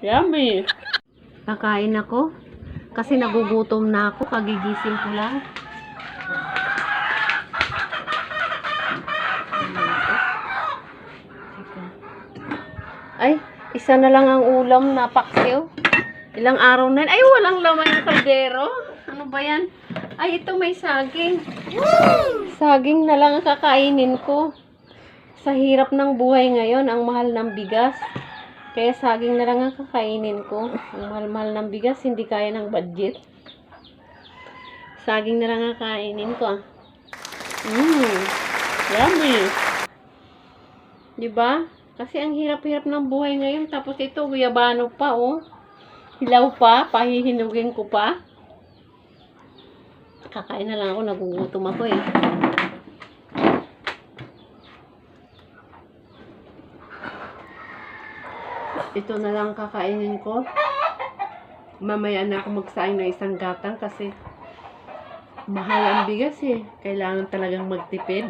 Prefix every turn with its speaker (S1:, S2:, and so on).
S1: Yummy. Kakain ako. Kasi nagugutom na ako. Kagigising ko lang. Ay, isa na lang ang ulam na paksiw. Ilang araw na. Ay, walang laman ng kaldero. Ano ba yan? Ay, ito may saging. Saging na lang ang kakainin ko. Sa hirap ng buhay ngayon, ang mahal ng bigas. Kaya saging na lang ang kakainin ko. Ang mahal-mahal ng bigas, hindi kaya ng budget. Saging na lang ang kakainin ko. Yummy. Diba? Kasi ang hirap-hirap ng buhay ngayon. Tapos ito, guyabano pa, oh. Hilaw pa, pahihinugin ko pa. Kakain na lang ako, nagugutom ako eh. Ito na lang kakainin ko. Mamaya na ako magsaing ng isang gatang kasi mahal ang bigas eh. Kailangan talagang magtipid.